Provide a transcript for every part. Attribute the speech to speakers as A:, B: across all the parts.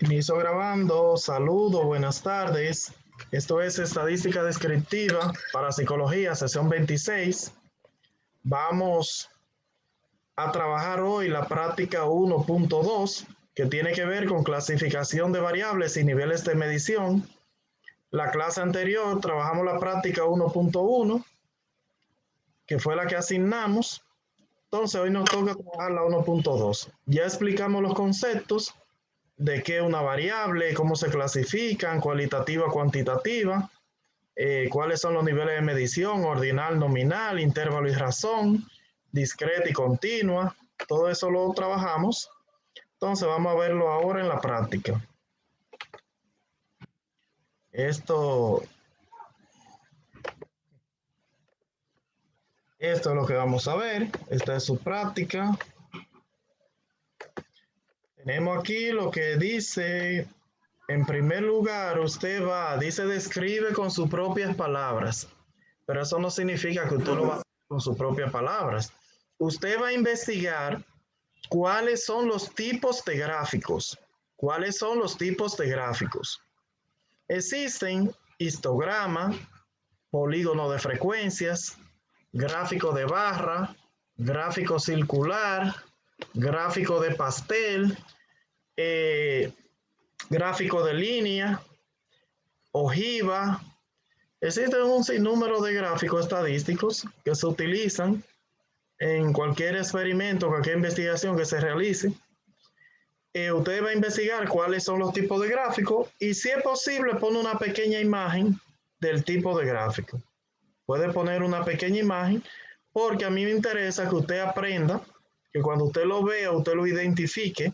A: Inicio grabando. Saludos, buenas tardes. Esto es Estadística Descriptiva para Psicología, sesión 26. Vamos a trabajar hoy la práctica 1.2, que tiene que ver con clasificación de variables y niveles de medición. La clase anterior trabajamos la práctica 1.1, que fue la que asignamos. Entonces hoy nos toca trabajar la 1.2. Ya explicamos los conceptos de qué es una variable, cómo se clasifican, cualitativa, cuantitativa, cuáles son los niveles de medición, ordinal, nominal, intervalo y razón, discreta y continua. Todo eso lo trabajamos. Entonces vamos a verlo ahora en la práctica. Esto es lo que vamos a ver. Esta es su práctica. Tenemos aquí lo que dice, en primer lugar, dice describe con sus propias palabras, pero eso no significa que usted lo va a hacer con sus propias palabras. Usted va a investigar cuáles son los tipos de gráficos. ¿Cuáles son los tipos de gráficos? Existen histograma, polígono de frecuencias, gráfico de barra, gráfico circular, gráfico de pastel, gráfico de línea, ojiva. Existen un sinnúmero de gráficos estadísticos que se utilizan en cualquier experimento, cualquier investigación que se realice. Usted va a investigar cuáles son los tipos de gráficos y, si es posible, pone una pequeña imagen del tipo de gráfico. Puede poner una pequeña imagen porque a mí me interesa que usted aprenda, que cuando usted lo vea, usted lo identifique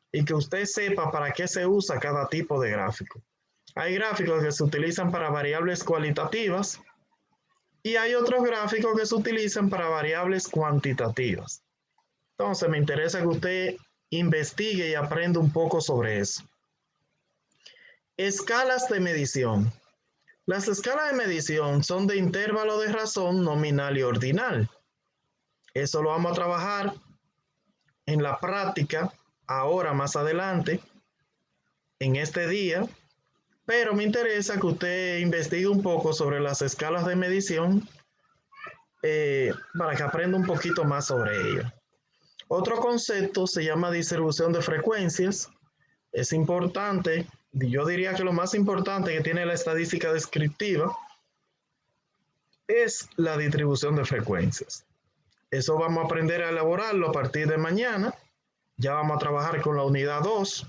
A: y que usted sepa para qué se usa cada tipo de gráfico. Hay gráficos que se utilizan para variables cualitativas y hay otros gráficos que se utilizan para variables cuantitativas. Entonces me interesa que usted investigue y aprenda un poco sobre eso. Escalas de medición. Las escalas de medición son de intervalo de razón nominal y ordinal. Eso lo vamos a trabajar en la práctica ahora más adelante, en este día, pero me interesa que usted investigue un poco sobre las escalas de medición para que aprenda un poquito más sobre ello. Otro concepto se llama distribución de frecuencias. Es importante, yo diría que lo más importante que tiene la estadística descriptiva es la distribución de frecuencias. Eso vamos a aprender a elaborarlo a partir de mañana. Ya vamos a trabajar con la unidad 2.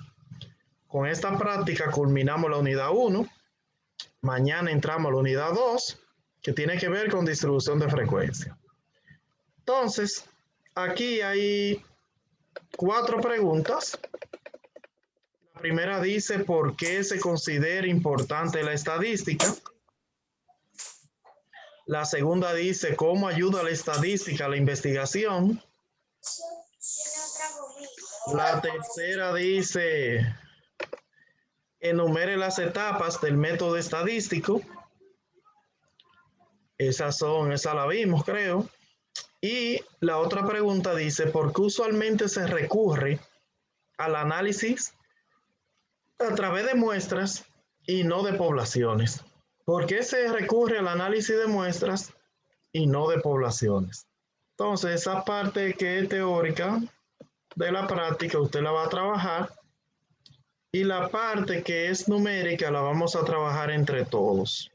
A: Con esta práctica culminamos la unidad 1. Mañana entramos a la unidad 2, que tiene que ver con distribución de frecuencia. Entonces, aquí hay 4 preguntas. La primera dice, ¿por qué se considera importante la estadística? La segunda dice, ¿cómo ayuda la estadística a la investigación? La tercera dice, enumere las etapas del método estadístico. Esa la vimos, creo. Y la otra pregunta dice, ¿por qué usualmente se recurre al análisis a través de muestras y no de poblaciones? ¿Por qué se recurre al análisis de muestras y no de poblaciones? Entonces, esa parte que es teórica de la práctica, usted la va a trabajar, y la parte que es numérica la vamos a trabajar entre todos.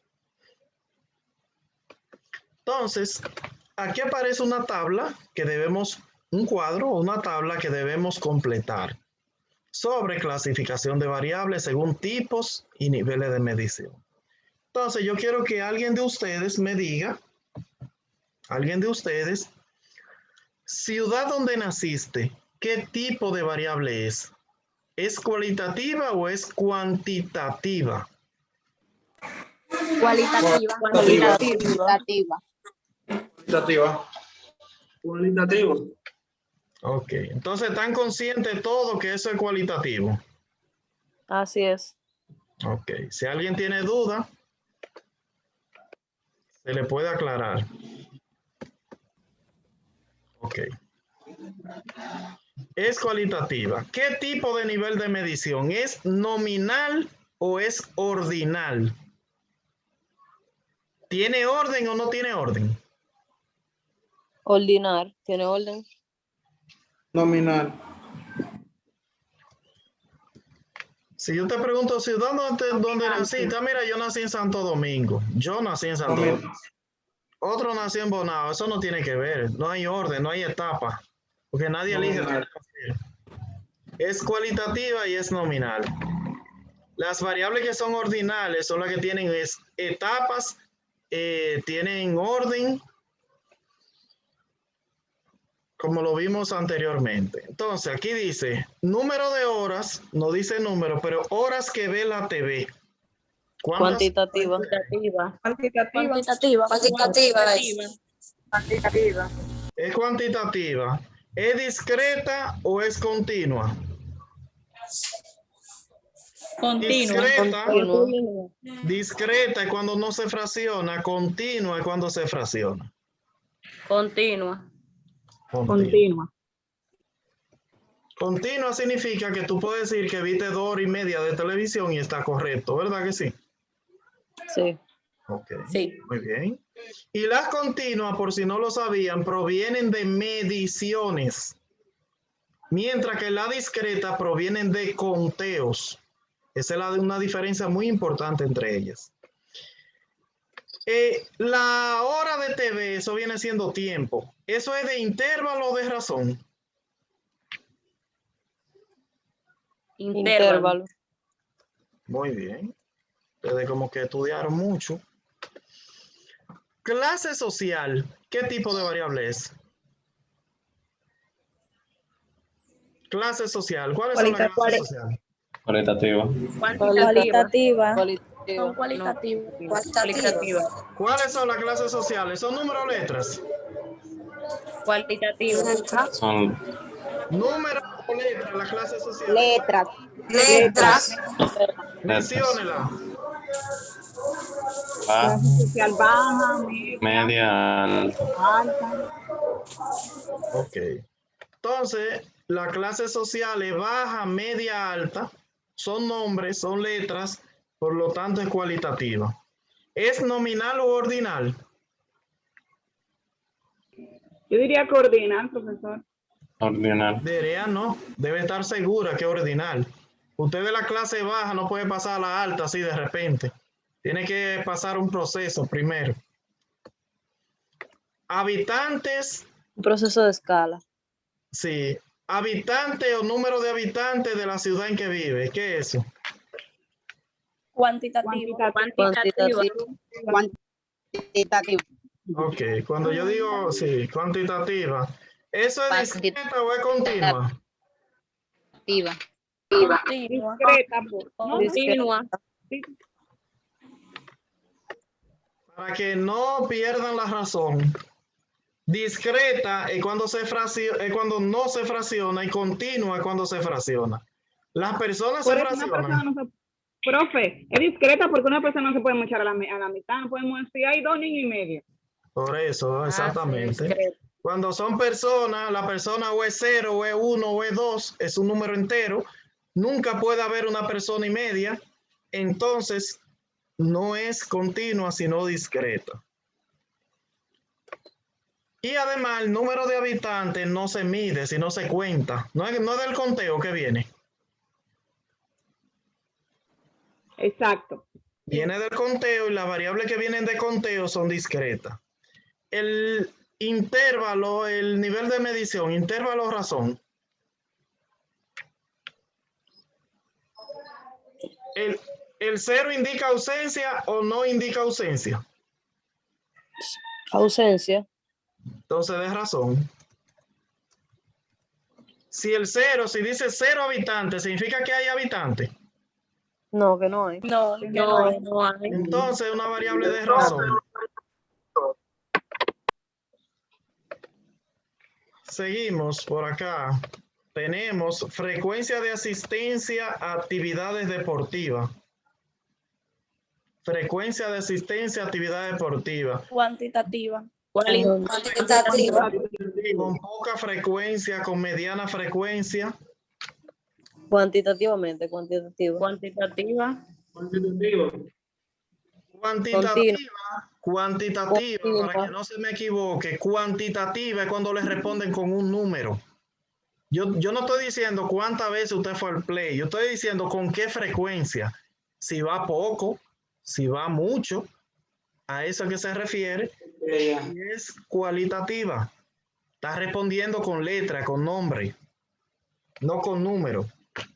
A: Entonces, aquí aparece una tabla que debemos, un cuadro o una tabla que debemos completar sobre clasificación de variables según tipos y niveles de medición. Entonces, yo quiero que alguien de ustedes me diga, ciudad donde naciste, ¿qué tipo de variable es? ¿Es cualitativa o es cuantitativa?
B: Cualitativa.
C: Cualitativa.
A: Cualitativo. Ok, entonces ¿están conscientes todos que eso es cualitativo?
B: Así es.
A: Ok, si alguien tiene duda, se le puede aclarar. Ok. Es cualitativa. ¿Qué tipo de nivel de medición? ¿Es nominal o es ordinal? ¿Tiene orden o no tiene orden?
B: Ordinar. ¿Tiene orden?
D: Nominal.
A: Si yo te pregunto, ciudad donde naciste, mira, yo nací en Santo Domingo. Yo nací en Santo Domingo. Otro nació en Bonao. Eso no tiene que ver. No hay orden, no hay etapa. Porque nadie elige dónde nacer. Es cualitativa y es nominal. Las variables que son ordinales son las que tienen etapas, tienen orden, como lo vimos anteriormente. Entonces, aquí dice, número de horas, no dice número, pero horas que ve la TV.
B: Cuantitativa.
E: Cuantitativa.
A: ¿Es cuantitativa? ¿Es discreta o es continua? Discreta, discreta es cuando no se fracciona, continua es cuando se fracciona.
B: Continua.
A: Continua significa que tú puedes decir que viste 2 horas y media de televisión y está correcto, ¿verdad que sí?
B: Sí.
A: Ok,
E: Sí.
A: muy bien. Y las continuas, por si no lo sabían, provienen de mediciones, mientras que la discreta provienen de conteos. Esa es una diferencia muy importante entre ellas. La hora de TV, eso viene siendo tiempo. ¿Eso es de intervalo o de razón?
B: Intervalo.
A: Muy bien. Ustedes como que estudiaron mucho. Clase social, ¿qué tipo de variable es? Clase social, ¿cuáles son las clases sociales?
F: Cualitativa.
B: Cualitativa.
A: ¿Cuáles son las clases sociales? ¿Son números o letras?
B: Cualitativa.
F: Son
A: ¿Número o letras las clases sociales?
C: Letras.
E: Letras.
A: Menciónela.
F: baja,
E: Social baja,
F: media, alta.
E: alta.
A: Ok. Entonces, las clases sociales baja, media, alta son nombres, son letras, por lo tanto es cualitativa. ¿Es nominal o ordinal?
E: Yo diría que ordinal, profesor.
F: Ordinal.
A: Debería no, debe estar segura que es ordinal. Usted de la clase baja no puede pasar a la alta así de repente. Tiene que pasar un proceso primero. Habitantes,
B: Un proceso de escala.
A: sí. Habitante o número de habitantes de la ciudad en que vive. ¿Qué es eso?
E: Cuantitativo.
C: Cuantitativa.
A: Ok, cuando yo digo, sí, cuantitativa. ¿Eso es discreta o es continua?
E: Discreta. ¿No?
B: Continua.
A: Para que no pierdan la razón. Discreta es cuando es cuando no se fracciona y continua es cuando se fracciona. Las personas se
E: Por eso una persona
A: fraccionan.
E: no se... Profe, es discreta porque una persona no se puede mochar a la mitad. No podemos decir, hay 2 niños y medio.
A: Por eso, exactamente.
B: discreta.
A: Cuando son personas, la persona o es 0, o es 1, o es 2, es un número entero. Nunca puede haber una persona y media. Entonces, no es continua, sino discreta. Y además, el número de habitantes no se mide, sino se cuenta. No es del conteo que viene.
E: Exacto.
A: Viene del conteo y las variables que vienen de conteo son discretas. El intervalo, el nivel de medición, intervalo razón. ¿El 0 indica ausencia o no indica ausencia?
B: Ausencia.
A: Entonces de razón. Si el 0, si dice 0 habitantes, ¿significa que hay habitantes?
B: No, que no hay.
E: No hay.
A: Entonces una variable de razón. Seguimos por acá. Tenemos frecuencia de asistencia a actividades deportivas. Frecuencia de asistencia a actividades deportivas.
E: Cuantitativa.
B: Cualitativa.
A: con poca frecuencia, con mediana frecuencia,
B: Cuantitativamente, cuantitativo.
E: Cuantitativa.
A: cuantitativa,
B: Continua.
A: para que no se me equivoque, cuantitativa es cuando le responden con un número. Yo no estoy diciendo cuántas veces usted fue al play, yo estoy diciendo con qué frecuencia, si va poco, si va mucho, a eso que se refiere, y es cualitativa. Está respondiendo con letra, con nombre, no con número.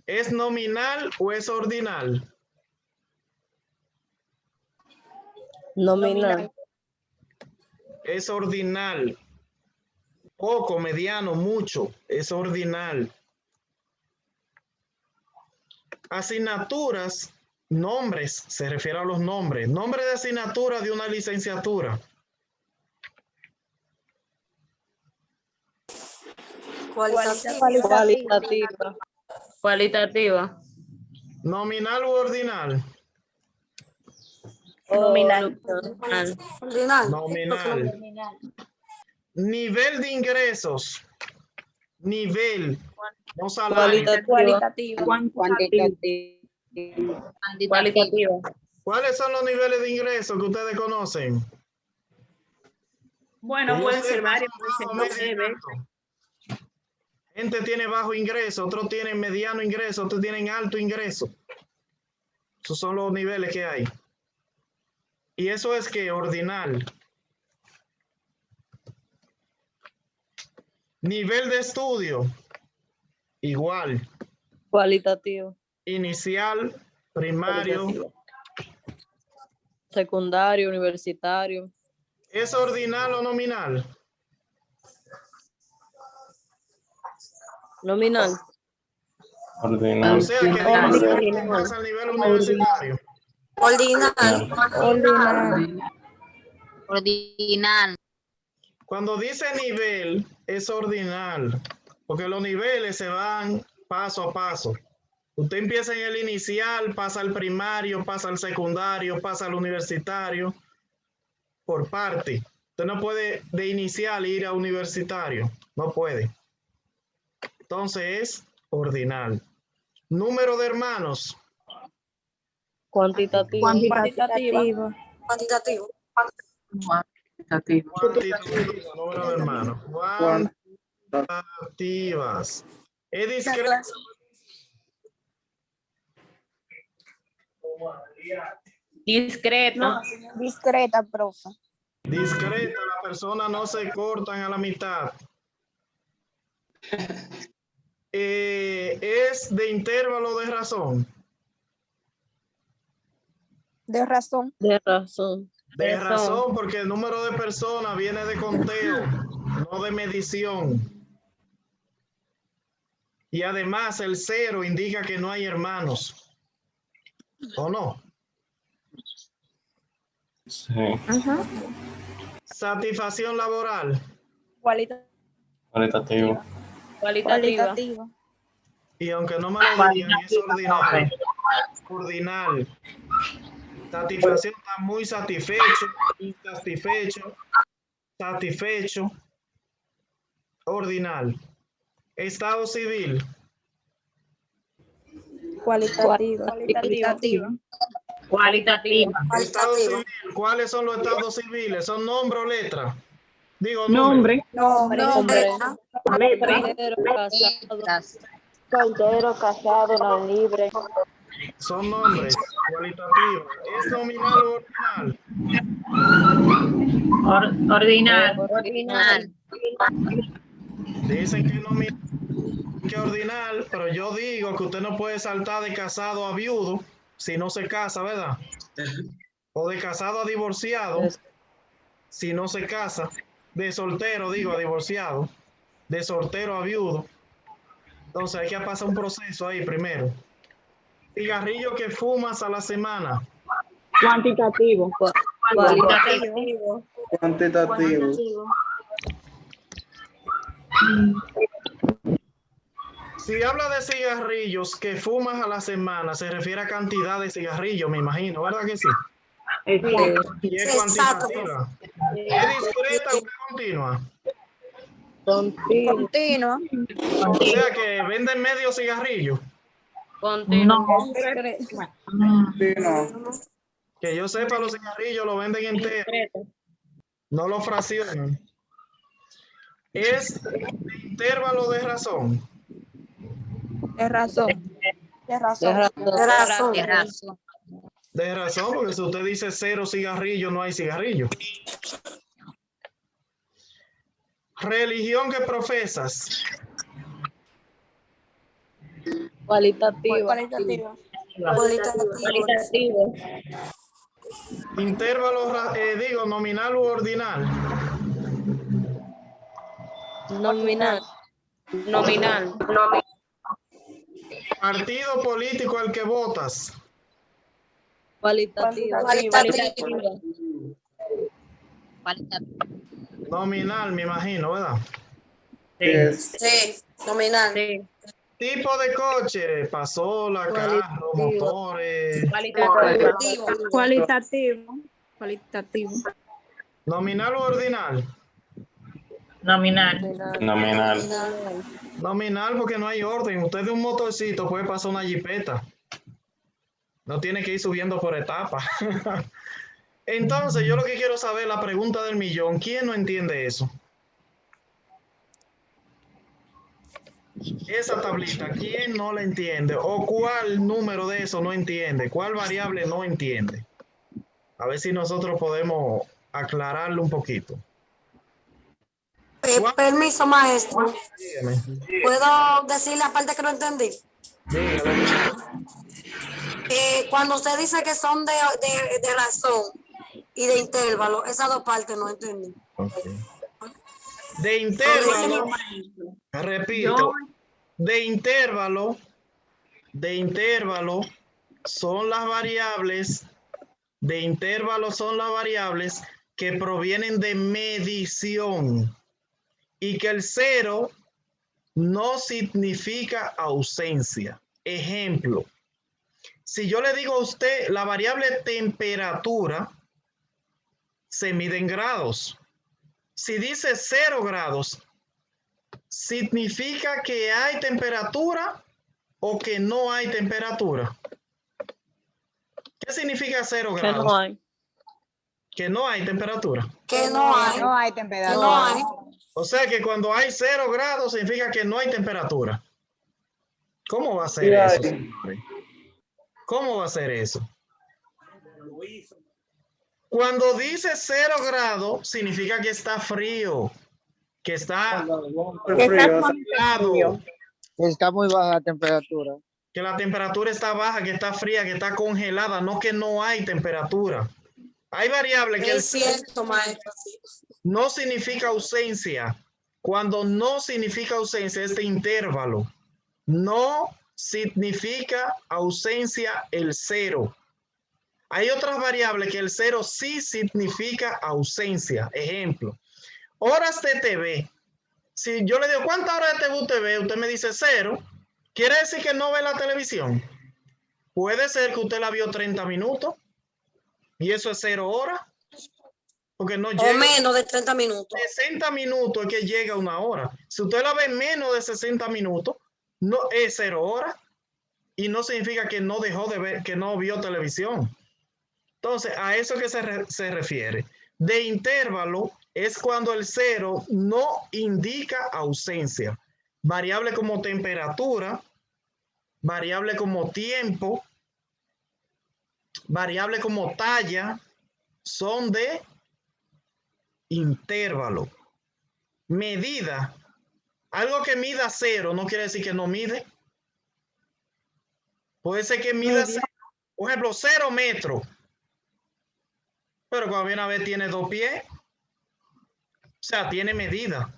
A: ¿Es nominal o es ordinal?
B: Nominal.
A: Es ordinal. Poco, mediano, mucho, es ordinal. Asignaturas, nombres, se refiere a los nombres. Nombre de asignatura de una licenciatura.
B: Cualitativa.
E: Cualitativa.
A: Nominal u ordinal.
B: Nominal.
A: Nominal. Nivel de ingresos. Nivel. No salario.
B: Cualitativa.
E: Cualitativa.
A: ¿Cuáles son los niveles de ingresos que ustedes conocen?
E: Bueno, pueden ser varios,
A: Bajo,
E: pueden ser
A: medio y alto. Gente tiene bajo ingreso, otros tienen mediano ingreso, otros tienen alto ingreso. Esos son los niveles que hay. Y eso es que ordinal. Nivel de estudio. Igual.
B: Cualitativo.
A: Inicial, primario.
B: Secundario, universitario.
A: ¿Es ordinal o nominal?
B: Nominal.
F: Ordinal.
A: O sea que pasa al nivel universitario.
C: Ordinal.
A: Cuando dice nivel, es ordinal, porque los niveles se van paso a paso. Usted empieza en el inicial, pasa al primario, pasa al secundario, pasa al universitario, por parte. Usted no puede de inicial ir a universitario, no puede. Entonces es ordinal. Número de hermanos.
B: Cuantitativo.
E: Cuantitativa.
A: Cuantitativo, número de hermanos. Cuantitativas. Es discreto.
E: Discreta.
C: Discreta, profe.
A: Discreta, las personas no se cortan a la mitad. Es de intervalo de razón.
C: De razón.
B: De razón.
A: De razón, porque el número de personas viene de conteo, no de medición. Y además el 0 indica que no hay hermanos. ¿O no?
F: Sí.
A: Satisfacción laboral.
F: Cualitativo.
B: Cualitativa.
A: Y aunque no me lo digan, es ordinal. Ordinal. Satisfacción, está muy satisfecho, insatisfecho, satisfecho. Ordinal. Estado civil.
B: Cualitativa.
E: Cualitativa.
A: Estado civil. ¿Cuáles son los estados civiles? ¿Son nombre o letra? Digo,
E: Nombre.
B: Hombre.
E: Letra.
B: Soltero, casado, no libre.
A: son nombres cualitativos. ¿Es nominal o ordinal?
E: Ordinal.
A: Dicen que nominal, que ordinal, pero yo digo que usted no puede saltar de casado a viudo si no se casa, ¿verdad? O de casado a divorciado si no se casa. De soltero, digo, a divorciado. De soltero a viudo. Entonces hay que pasar un proceso ahí primero. Cigarrillo que fumas a la semana.
E: Cuantitativo.
B: Cualitativo.
D: Cuantitativo.
A: Si habla de cigarrillos que fumas a la semana, se refiere a cantidad de cigarrillos, me imagino, ¿verdad que sí?
E: Exacto.
A: Y es cuantitativa. ¿Es discreta o es continua?
B: Continuo.
C: Continua.
A: O sea que venden medio cigarrillo.
B: Continuo.
C: Discreta.
D: Continuo.
A: Que yo sepa, los cigarrillos lo venden entero, no lo fraccionan. Es intervalo de razón.
C: De razón. De razón.
B: De razón.
A: De razón, porque si usted dice 0 cigarrillos, no hay cigarrillo. Religión que profesas.
B: Cualitativa.
C: Cualitativa.
B: Cualitativo.
A: Intervalo, nominal u ordinal.
B: Nominal. Nominal.
A: Partido político al que votas.
B: Cualitativo.
A: Nominal, me imagino, ¿verdad?
D: Yes.
C: Sí. Nominal.
B: Sí.
A: Tipo de coche, pasola, carro, motores.
C: Cualitativo. Cualitativo.
A: Nominal u ordinal.
F: Nominal.
A: Nominal porque no hay orden. Usted de un motorcito puede pasar una jipeta. No tiene que ir subiendo por etapas. Entonces, yo lo que quiero saber, la pregunta del millón, ¿quién no entiende eso? Esa tablita, ¿quién no la entiende? ¿O cuál número de eso no entiende? ¿Cuál variable no entiende? A ver si nosotros podemos aclararlo un poquito.
G: Permiso, maestro.
A: Dígame.
G: ¿Puedo decir la parte que no entendí?
A: Dígame.
G: Cuando usted dice que son de razón y de intervalo, esas dos partes no entendí.
A: Okay. De intervalo, repito, de intervalo son las variables, que provienen de medición y que el 0 no significa ausencia. Ejemplo, si yo le digo a usted la variable temperatura se mide en grados. Si dice 0 grados, ¿significa que hay temperatura o que no hay temperatura? ¿Qué significa 0 grados?
B: Que no hay.
A: Que no hay temperatura.
G: Que no hay.
C: No hay
G: Que
C: temperatura.
G: no hay.
A: O sea que cuando hay 0 grados significa que no hay temperatura. ¿Cómo va a ser eso, señores? ¿Cómo va a ser eso? Cuando dice 0 grados significa que está frío, que está congelado,
H: Está muy baja la temperatura.
A: que la temperatura está baja, que está fría, que está congelada, no que no hay temperatura. Hay variables que
G: Es cierto, maestro. Sí.
A: no significa ausencia. Cuando no significa ausencia, este intervalo no significa ausencia el 0. Hay otras variables que el 0 sí significa ausencia. Ejemplo, horas de TV. Si yo le digo, ¿cuántas horas de TV usted ve? Usted me dice 0. ¿Quiere decir que no ve la televisión? Puede ser que usted la vio 30 minutos y eso es 0 horas. Porque no llega.
G: O menos de 30 minutos.
A: 60 minutos es que llega una hora. Si usted la ve menos de 60 minutos, no es 0 horas. Y no significa que no dejó de ver, que no vio televisión. Entonces, a eso que se refiere. De intervalo es cuando el 0 no indica ausencia. Variable como temperatura, variable como tiempo, variable como talla, son de intervalo. Medida. Algo que mida 0 no quiere decir que no mide. Puede ser que mida 0. Por ejemplo, 0 metros. Pero cuando viene a ver tiene 2 pies. O sea, tiene medida.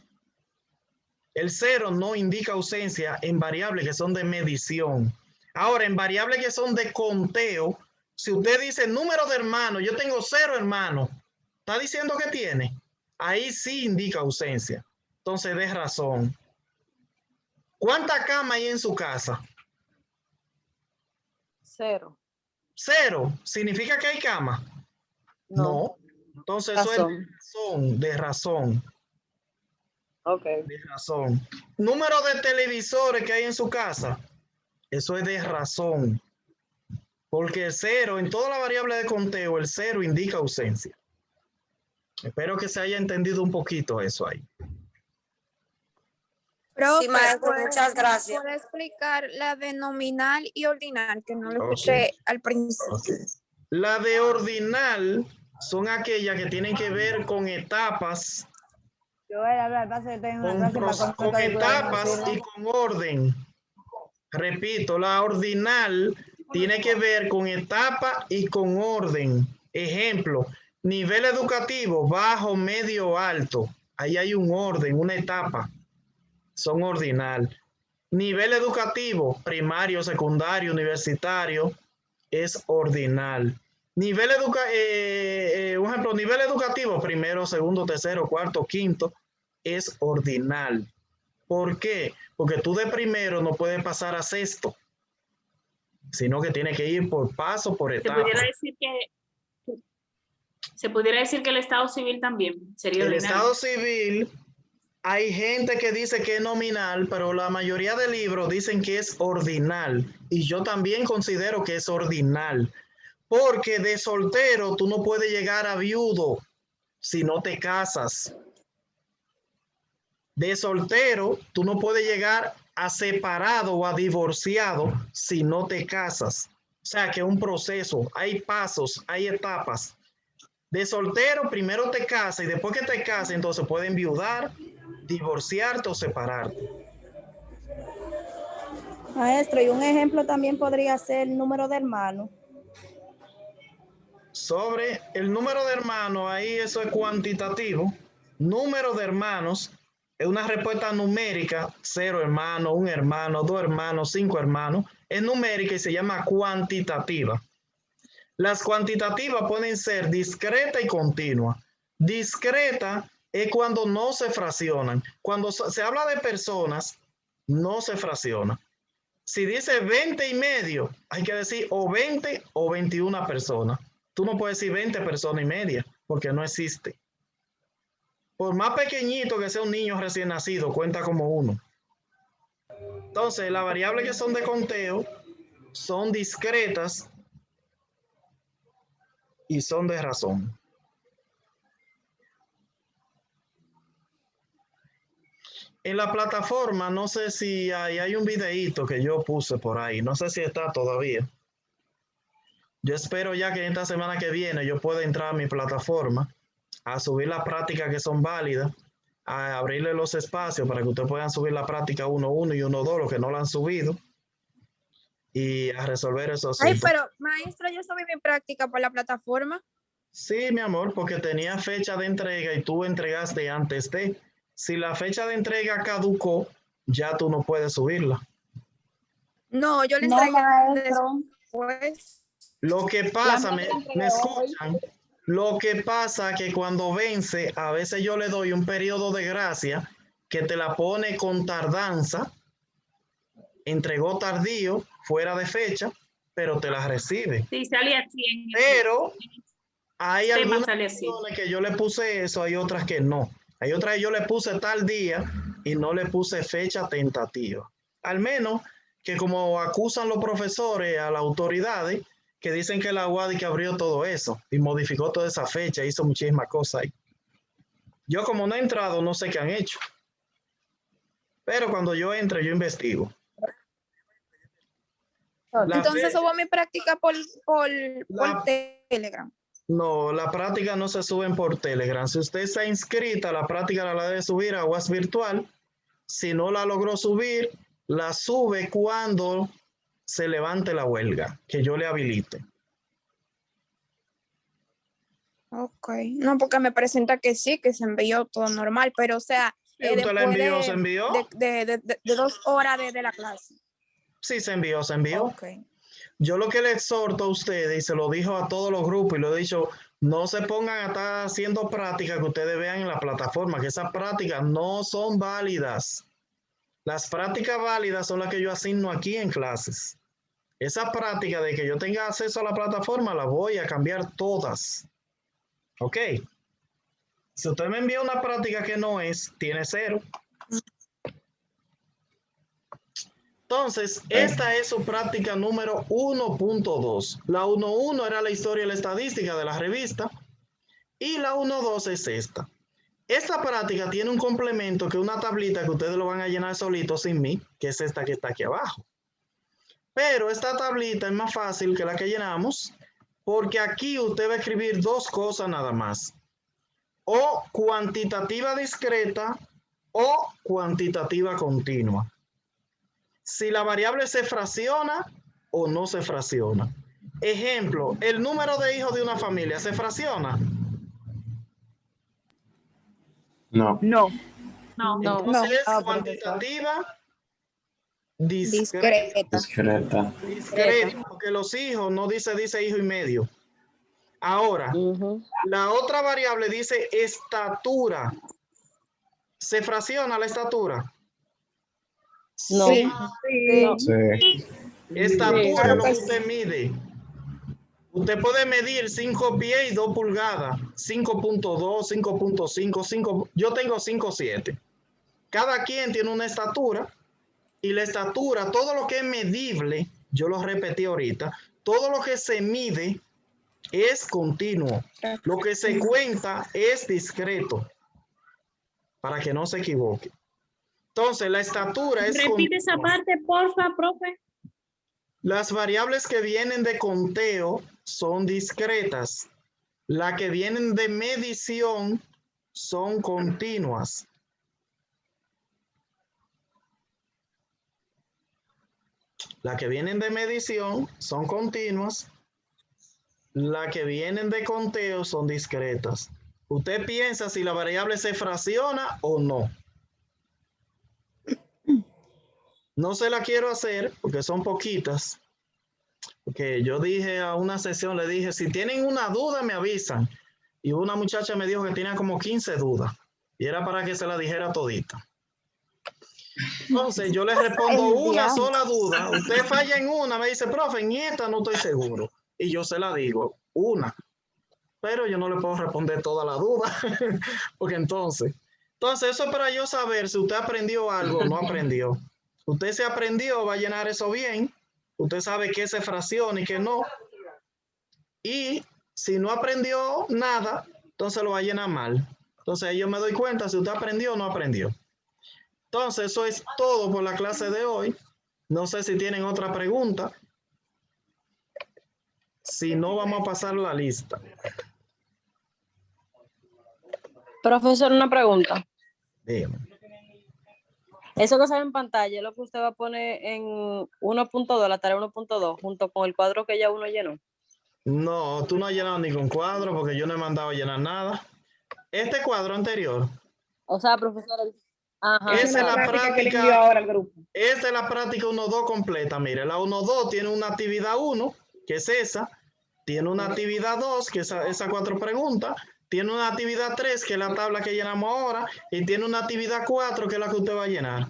A: El 0 no indica ausencia en variables que son de medición. Ahora, en variables que son de conteo, si usted dice número de hermanos, yo tengo 0 hermanos, ¿está diciendo que tiene? Ahí sí indica ausencia. Entonces, de razón. ¿Cuánta cama hay en su casa?
B: 0.
A: 0. ¿Significa que hay cama? No. Entonces, eso es de razón.
B: Ok.
A: De razón. Número de televisores que hay en su casa. Eso es de razón. Porque el cero, en toda la variable de conteo, el cero indica ausencia. Espero que se haya entendido un poquito eso ahí.
C: Profe,
G: Sí, maestro, muchas gracias.
C: ¿puede explicar la de nominal y ordinal, que no lo
A: Ok.
C: escuché al principio?
A: Ok. La de ordinal son aquellas que tienen que ver con etapas,
I: Yo voy a hablar, pasa que estoy en una clase para
A: con etapas y con orden. Repito, la ordinal tiene que ver con etapa y con orden. Ejemplo, nivel educativo, bajo, medio, alto. Ahí hay un orden, una etapa. Son ordinal. Nivel educativo, primario, secundario, universitario, es ordinal. Nivel un ejemplo, nivel educativo, primero, segundo, tercero, cuarto, quinto, es ordinal. ¿Por qué? Porque tú de primero no puedes pasar a sexto, sino que tienes que ir por paso, por
F: Se
A: etapa.
F: pudiera decir que el Estado civil también sería
A: El
F: ordinal.
A: Estado civil, hay gente que dice que es nominal, pero la mayoría de libros dicen que es ordinal. Y yo también considero que es ordinal. Porque de soltero tú no puedes llegar a viudo si no te casas. De soltero tú no puedes llegar a separado o a divorciado si no te casas. O sea que es un proceso, hay pasos, hay etapas. De soltero primero te casas y después que te casas entonces pueden enviudar, divorciarte o separarte.
I: Maestro, y un ejemplo también podría ser el número de hermanos.
A: Sobre el número de hermanos, ahí eso es cuantitativo. Número de hermanos es una respuesta numérica, 0 hermanos, 1 hermano, 2 hermanos, 5 hermanos. Es numérica y se llama cuantitativa. Las cuantitativas pueden ser discreta y continua. Discreta es cuando no se fraccionan. Cuando se habla de personas, no se fracciona. Si dice 20 y medio, hay que decir o 20 o 21 personas. Tú no puedes decir 20 personas y media, porque no existe. Por más pequeñito que sea un niño recién nacido, cuenta como uno. Entonces, las variables que son de conteo son discretas y son de razón. En la plataforma, no sé si hay un videíto que yo puse por ahí, no sé si está todavía. Yo espero ya que esta semana que viene yo pueda entrar a mi plataforma, a subir las prácticas que son válidas, a abrirle los espacios para que ustedes puedan subir la práctica 1.1 y 1.2, los que no la han subido, y a resolver esos
C: Ay,
A: asuntos.
C: pero maestro, yo subí mi práctica por la plataforma.
A: Sí, mi amor, porque tenía fecha de entrega y tú entregaste antes de. Si la fecha de entrega caducó, ya tú no puedes subirla.
C: No, yo le
I: No,
C: entregué
I: maestro.
C: después.
A: Lo que pasa,
I: La
A: ¿me
I: entregué
A: escuchan? Lo que pasa que cuando vence, a veces yo le doy un periodo de gracia que te la pone con tardanza, entregó tardío, fuera de fecha, pero te la recibe.
F: Sí, sale así.
A: Pero hay
F: Tema
A: algunas
F: sale así.
A: personas que yo le puse eso, hay otras que no. Hay otras que yo le puse tal día y no le puse fecha tentativa. Al menos que como acusan los profesores a las autoridades, que dicen que la UADI que abrió todo eso y modificó toda esa fecha, hizo muchísimas cosas ahí. Yo como no he entrado, no sé qué han hecho. Pero cuando yo entre, yo investigo.
C: Entonces subo mi práctica por
A: La-
C: Telegram.
A: No, la práctica no se suben por Telegram. Si usted está inscrita, la práctica la debe subir a UAS Virtual. Si no la logró subir, la sube cuando se levante la huelga, que yo le habilite.
C: Ok, no, porque me presenta que sí, que se envió todo normal, pero o sea,
A: ¿Y usted la
C: después
A: envió? ¿Se envió?
C: de 2 horas de la clase.
A: Sí, se envió, se envió.
C: Ok.
A: Yo lo que le exhorto a ustedes, y se lo dijo a todos los grupos, y lo he dicho, no se pongan a estar haciendo prácticas que ustedes vean en la plataforma, que esas prácticas no son válidas. Las prácticas válidas son las que yo asigno aquí en clases. Esa práctica de que yo tenga acceso a la plataforma, la voy a cambiar todas. ¿Ok? Si usted me envía una práctica que no es, tiene 0. Entonces, esta es su práctica número 1.2. La 1.1 era la historia y la estadística de la revista. Y la 1.2 es esta. Esta práctica tiene un complemento que es una tablita que ustedes lo van a llenar solito sin mí, que es esta que está aquí abajo. Pero esta tablita es más fácil que la que llenamos, porque aquí usted va a escribir 2 cosas nada más. O cuantitativa discreta o cuantitativa continua. Si la variable se fracciona o no se fracciona. Ejemplo, el número de hijos de una familia se fracciona.
D: No.
E: No.
F: No.
A: Entonces,
C: No,
A: cuantitativa discreta.
C: Discreta.
A: Discreta, porque los hijos no dice hijo y medio. Ahora, la otra variable dice estatura. ¿Se fracciona la estatura?
B: No.
C: Sí.
D: Sí.
A: Estatura es lo que
C: Claro que
A: usted mide. Usted puede medir 5 pies y 2 pulgadas, 5.2, 5.5, 5. Yo tengo 5.7. Cada quien tiene una estatura y la estatura, todo lo que es medible, yo lo repetí ahorita, todo lo que se mide es continuo. Lo que se cuenta es discreto, para que no se equivoque. Entonces, la estatura es
F: Repite esa
A: continua.
F: parte, porfa, profe.
A: Las variables que vienen de conteo son discretas. Las que vienen de medición son continuas. Las que vienen de medición son continuas. Las que vienen de conteo son discretas. Usted piensa si la variable se fracciona o no. No se la quiero hacer porque son poquitas. Porque yo dije a una sesión, le dije, si tienen una duda me avisan. Y una muchacha me dijo que tenía como 15 dudas. Y era para que se la dijera todita. Entonces yo le respondo una sola duda. Usted falla en una, me dice, profe, en esta no estoy seguro. Y yo se la digo, una. Pero yo no le puedo responder toda la duda. Porque entonces eso es para yo saber si usted aprendió algo o no aprendió. Usted se aprendió, va a llenar eso bien. Usted sabe qué se fracciona y qué no. Y si no aprendió nada, entonces lo va a llenar mal. Entonces yo me doy cuenta si usted aprendió o no aprendió. Entonces eso es todo por la clase de hoy. No sé si tienen otra pregunta. Si no, vamos a pasar la lista.
B: Profesor, una pregunta.
A: Dígame.
B: Eso que sale en pantalla es lo que usted va a poner en 1.2, la tarea 1.2, junto con el cuadro que ya uno llenó.
A: No, tú no has llenado ningún cuadro porque yo no he mandado a llenar nada. Este cuadro anterior.
B: O sea, profesor. Ajá.
A: Esa es la
E: que le envió ahora al grupo.
A: Esta es la práctica 1.2 completa. Mire, la 1.2 tiene una actividad 1, que es esa. Tiene una actividad 2, que es esas 4 preguntas. Tiene una actividad 3, que es la tabla que llenamos ahora. Y tiene una actividad 4, que es la que usted va a llenar.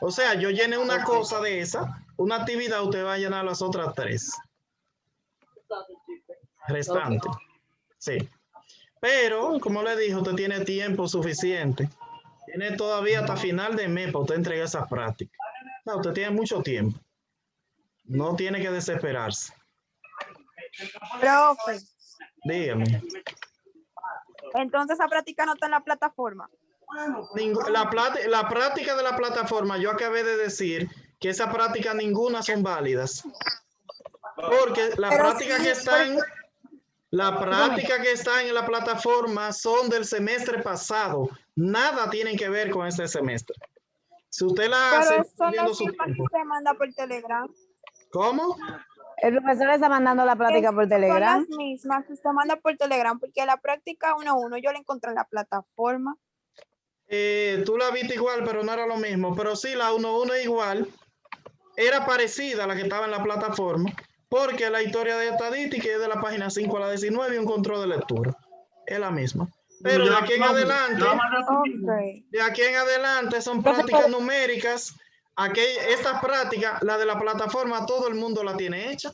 A: O sea, yo llené una cosa de esa. Una actividad, usted va a llenar las otras 3. Restante. Sí. Pero, como le dije, usted tiene tiempo suficiente. Tiene todavía hasta final de mes para usted entregar esa práctica. No, usted tiene mucho tiempo. No tiene que desesperarse.
C: Profe,
A: Dígame.
C: entonces esa práctica no está en la plataforma.
A: La práctica de la plataforma, yo acabé de decir que esa práctica ninguna son válidas. Porque la
C: Pero
A: práctica
C: sí,
A: que está en... La práctica que está en la plataforma son del semestre pasado. Nada tienen que ver con este semestre. Si usted la hace,
C: Pero son
A: perdiendo
C: las
A: su
C: mismas que
A: tiempo.
C: usted manda por Telegram.
A: ¿Cómo?
I: El profesor está mandando la práctica por
C: Son
I: Telegram.
C: las mismas que usted manda por Telegram, porque la práctica 1.1 yo la encontré en la plataforma.
A: Tú la viste igual, pero no era lo mismo. Pero sí, la 1.1 es igual. Era parecida a la que estaba en la plataforma, porque la historia de estadística es de la página 5 a la 19 y un control de lectura. Es la misma. Pero de aquí en adelante, son prácticas numéricas. Esta práctica, la de la plataforma, todo el mundo la tiene hecha.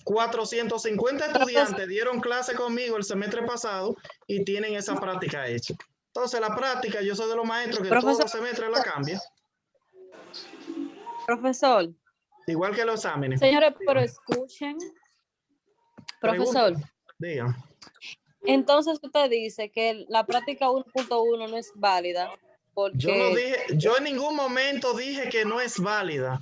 A: 450 estudiantes dieron clase conmigo el semestre pasado y tienen esa práctica hecha. Entonces, la práctica, yo soy de los maestros que todos los semestres la cambia.
B: Profesor.
A: Igual que los exámenes.
F: Señores, pero escuchen.
B: Profesor.
A: Diga.
B: Entonces usted dice que la práctica 1.1 no es válida porque...
A: Yo en ningún momento dije que no es válida.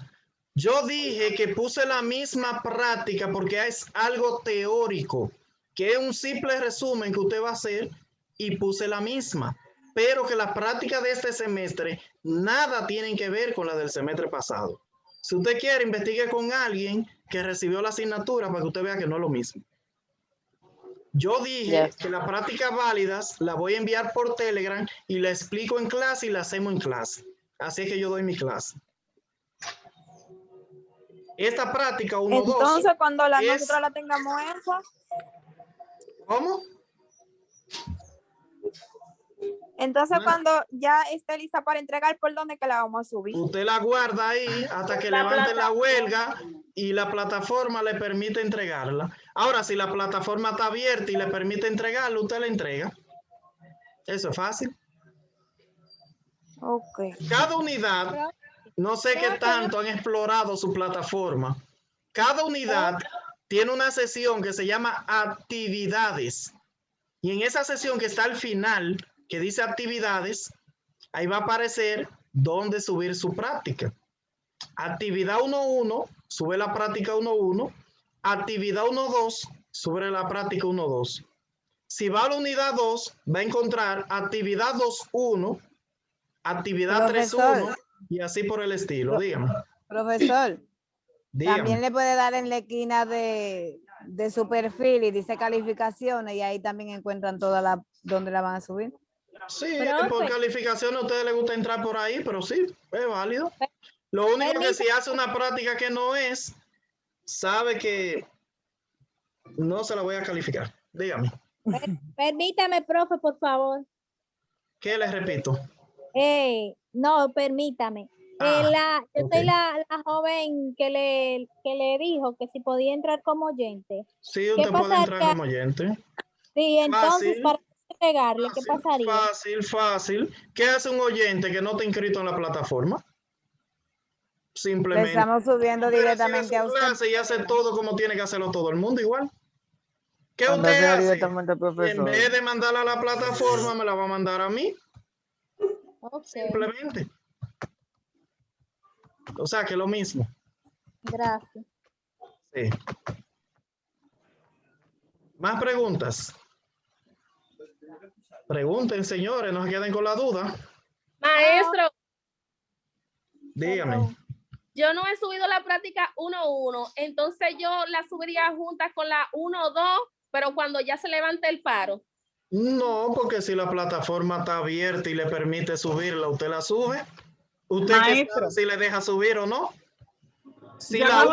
A: Yo dije que puse la misma práctica porque es algo teórico, que es un simple resumen que usted va a hacer y puse la misma, pero que la práctica de este semestre nada tienen que ver con la del semestre pasado. Si usted quiere, investigue con alguien que recibió la asignatura para que usted vea que no es lo mismo. Yo dije que las prácticas válidas las voy a enviar por Telegram y la explico en clase y la hacemos en clase. Así es que yo doy mi clase. Esta práctica 1-2.
C: Entonces, cuando nosotros la tengamos esa.
A: ¿Cómo?
C: Entonces, cuando ya esté lista para entregar, ¿por dónde que la vamos a subir?
A: Usted la guarda ahí hasta que levante la huelga y la plataforma le permite entregarla. Ahora, si la plataforma está abierta y le permite entregarla, usted la entrega. Eso es fácil.
C: Ok.
A: Cada unidad, no sé qué tanto han explorado su plataforma. Cada unidad tiene una sesión que se llama actividades. Y en esa sesión que está al final, que dice actividades, ahí va a aparecer dónde subir su práctica. Actividad 1.1, sube la práctica 1.1. Actividad 1.2, sube la práctica 1.2. Si va a la unidad 2, va a encontrar actividad 2.1, actividad 3.1 y así por el estilo. Dígame.
J: Profesor,
A: Dígame.
J: también le puede dar en la esquina de su perfil y dice calificaciones y ahí también encuentran toda donde la van a subir.
A: Sí, por calificación a ustedes les gusta entrar por ahí, pero sí, es válido. Lo único que si hace una práctica que no es, sabe que no se la voy a calificar. Dígame.
F: Permítame, profe, por favor.
A: ¿Qué les repito?
F: No, permítame. Yo soy la joven que le dijo que si podía entrar como oyente.
A: Sí, usted puede entrar como oyente.
F: Sí, entonces, para entregarle, ¿qué pasaría?
A: Fácil. ¿Qué hace un oyente que no está inscrito en la plataforma? Simplemente.
J: Le estamos subiendo directamente a usted.
A: Clase y hace todo como tiene que hacerlo todo el mundo igual. ¿Qué usted hace? En vez de mandarla a la plataforma, me la va a mandar a mí. Simplemente. O sea, que es lo mismo.
F: Gracias.
A: Sí. ¿Más preguntas? Pregunten, señores, no se queden con la duda.
K: Maestro.
A: Dígame.
K: Yo no he subido la práctica 1.1, entonces yo la subiría juntas con la 1.2, pero cuando ya se levante el paro.
A: No, porque si la plataforma está abierta y le permite subirla, usted la sube. ¿Usted qué sabe si le deja subir o no? Si las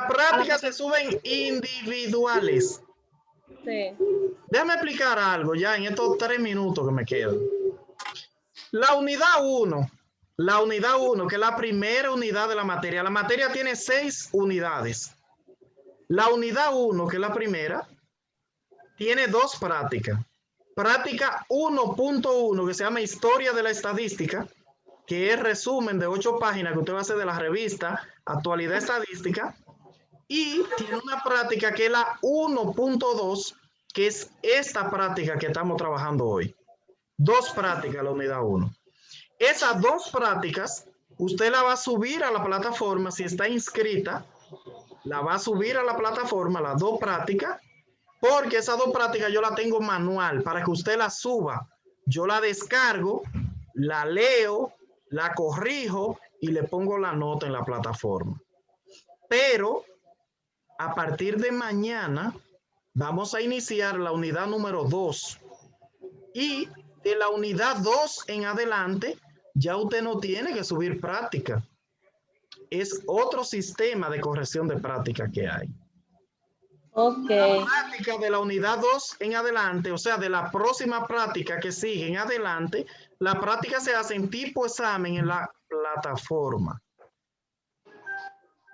A: prácticas se suben individuales.
K: Sí.
A: Déjame explicar algo ya en estos 3 minutos que me quedan. La unidad 1, que es la primera unidad de la materia tiene 6 unidades. La unidad 1, que es la primera, tiene 2 prácticas. Práctica 1.1, que se llama Historia de la Estadística, que es resumen de 8 páginas que usted va a hacer de la revista Actualidad Estadística. Y tiene una práctica que es la 1.2, que es esta práctica que estamos trabajando hoy. 2 prácticas la unidad 1. Esas 2 prácticas, usted la va a subir a la plataforma, si está inscrita, la va a subir a la plataforma, las 2 prácticas, porque esas 2 prácticas yo la tengo manual para que usted la suba. Yo la descargo, la leo, la corrijo y le pongo la nota en la plataforma. Pero a partir de mañana vamos a iniciar la unidad número 2. Y de la unidad 2 en adelante, ya usted no tiene que subir práctica. Es otro sistema de corrección de práctica que hay.
B: Ok.
A: La práctica de la unidad 2 en adelante, o sea, de la próxima práctica que sigue en adelante, la práctica se hace en tipo examen en la plataforma.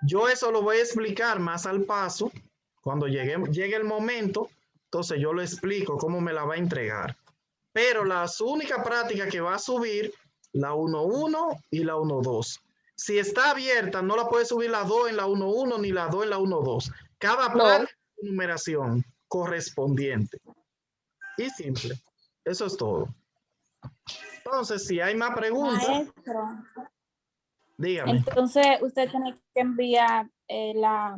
A: Yo eso lo voy a explicar más al paso Cuando llegue el momento, entonces yo le explico cómo me la va a entregar. Pero las únicas prácticas que va a subir, la 1.1 y la 1.2. Si está abierta, no la puede subir la 2 en la 1.1 ni la 2 en la 1.2. Cada práctica es numeración correspondiente. Y simple. Eso es todo. Entonces, si hay más preguntas,
I: Maestro,
A: dígame.
I: entonces usted tiene que enviar la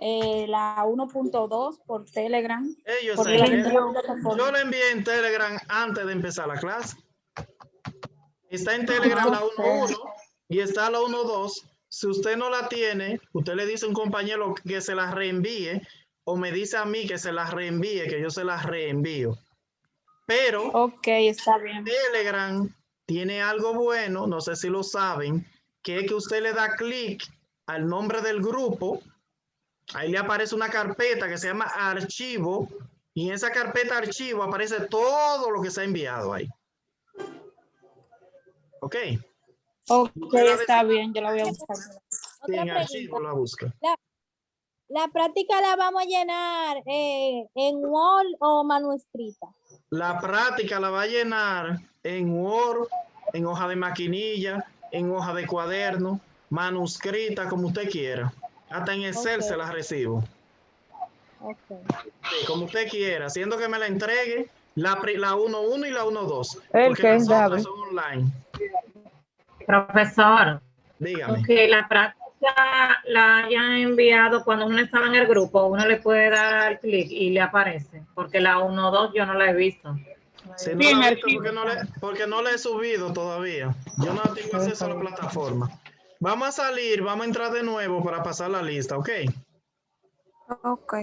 I: 1.2 por Telegram.
A: Ellos
I: Por
A: se
I: la
A: envían.
I: plataforma.
A: Yo le envié en Telegram antes de empezar la clase. Está en Telegram la 1.1 y está la 1.2. Si usted no la tiene, usted le dice a un compañero que se la reenvíe o me dice a mí que se la reenvíe, que yo se la reenvío. Pero
I: Ok, está bien.
A: Telegram tiene algo bueno, no sé si lo saben, que es que usted le da clic al nombre del grupo, ahí le aparece una carpeta que se llama archivo, y en esa carpeta archivo aparece todo lo que se ha enviado ahí. ¿Ok?
I: Ok, está bien, yo la voy a buscar.
A: Sí, en
F: Otra
A: archivo
F: pregunta.
A: la busca.
F: ¿La práctica la vamos a llenar en Word o manuscrita?
A: La práctica la va a llenar en Word, en hoja de maquinilla, en hoja de cuaderno, manuscrita, como usted quiera. Hasta en Excel se la recibo.
F: Okay.
A: Sí, como usted quiera, siendo que me la entregue la 1.1 y la 1.2.
J: ¿El
A: Porque
J: qué,
A: las otras
J: David?
A: son online.
L: Profesor,
A: Dígame.
L: que la práctica la hayan enviado cuando uno estaba en el grupo, uno le puede dar clic y le aparece, porque la 1.2 yo no la he visto.
A: Si no la he visto porque no la he subido todavía. Yo no tengo acceso a la plataforma. Vamos a salir, vamos a entrar de nuevo para pasar la lista, ¿ok?
C: Ok.